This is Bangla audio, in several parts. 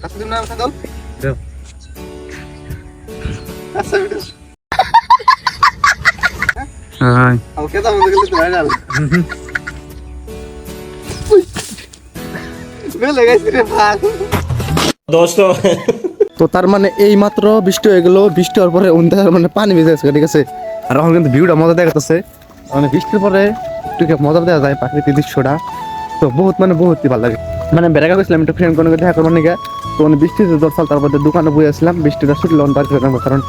আচ্ছা তুমি নাম দল আচ্ছা ভিডিও ওকে তো আমাদের গেলে ভাইরাল বেলে গাইছি রে ভাই दोस्तों তো তার মানে এই মাত্র বৃষ্টি হয়ে গেল, বৃষ্টি হওয়ার পরে মানে পানি ভিজে গেছে, ঠিক আছে। আর এখন কিন্তু ভিউটা মজা দেখাচ্ছে, মানে বৃষ্টির পরে একটু মজা দেওয়া যায় প্রাকৃতিক দৃশ্যটা, তো বহুতই ভালো লাগে। মানে বেড়াকা গেছিলাম একটু ফ্রেন্ড কোনো দেখা করবো নাকি, তো মানে বৃষ্টিতে দরসাল, তারপর দোকানে বই আসলাম, বৃষ্টিটা ছুটলো বাড়ি চলে যাবো, কারণ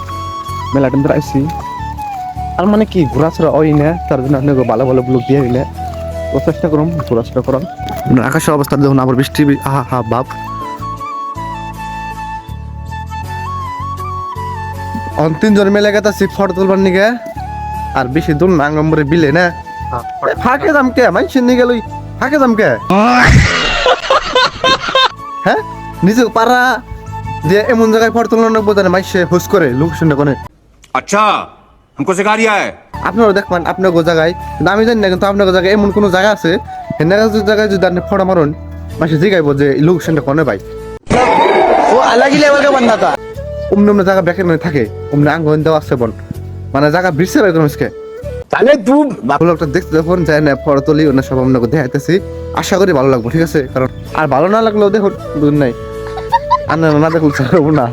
মেলা টাইম আইসি। আর মানে কি ঘোরাছড়া ওই না, তার জন্য আপনাকে ভালো ভালো ব্লগ দিয়ে দিলে তো চেষ্টা করুন ঘোরাছড়া করুন। আকাশের অবস্থা দেখুন, আবার বৃষ্টি হা ভাব। তিনজন মেলে গেছে ফটো তুলবার নিকে, আর বেশি দূর না নম্বরে বিলে না ফাঁকে দাম কে মাইসের নিয়ে গেল, ফাঁকে দাম কে হ্যাঁ নিজে পারা যে এমন জায়গায় ফটো তুলনা বোঝানে মাইসে হুস করে লোকেশনটা কোনে। अच्छा हमको सिखा रिया है আপনারা দেখবেন আপনার জায়গায়, কিন্তু আমি জানি না, কিন্তু আপনার জায়গায় এমন কোনো জায়গা আছে জায়গায় যদি আপনি ফটো মারুন মাসে জিগাইব যে লোকেশনটা কোনে ভাই। ও আলাগি লেভেল বান্দা তা অন্য জায়গা ব্যাকের মধ্যে থাকে, অন্য আঙ্গন দেওয়া আছে বন, মানে জায়গা বিরছে ভাই কোনো ताले तू ব্লগটা দেখতে যখন যায় না ফটো তুলি ওনা সব আপনাকে দেখাইতেছি, আশা করি ভালো লাগবে, ঠিক আছে। কারণ আর ভালো না লাগলেও দেখুন দূর নাই, আর না দেখুন ছাড়বো না।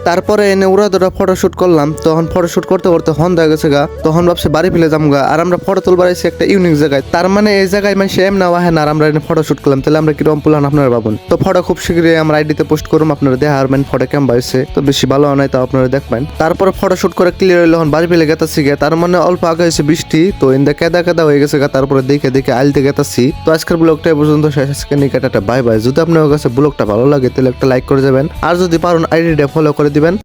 তারপরে এনে উড়া দুটা ফটোশুট করলাম, তখন ফটোশুট করতে করতে হন দেখা গেছে গা, তখন ভাবছে বাড়ি ফেলে যাম গা। আর আমরা ফটো তুলবার আইছি একটা ইউনিক জায়গায়, তার মানে এই জায়গায় মানে সেম না ওয়াহে না, আর আমরা এনে ফটোশুট করলাম, তাহলে আমরা কিরকম পুলান আপনারা ভাবুন। তো ফটো খুব শীঘ্রই আমরা আইডিতে পোস্ট করুম, আপনারা দেখা হারবেন ফটো কেমন পাইছে, তো বেশি ভালো হয় নাই তাও আপনারা দেখবেন। তারপরে ফটোশুট করে ক্লিয়ার হইলে হন বাড়ি ফেলে গেতাছি গা, তার মানে অল্প আগে হয়েছে বৃষ্টি, তো ইন্দা কেদা হয়ে গেছে গা, তারপরে দেখে আইলতে গেতাছি। তো আজকের ব্লগটা এই পর্যন্ত শেষ, আজকে নিকাটা বাই বাই। যদি আপনার কাছে ব্লগটা ভালো লাগে তাহলে একটা লাইক করে যাবেন, আর যদি পারেন আইডিটা ফলো করে দিবেন।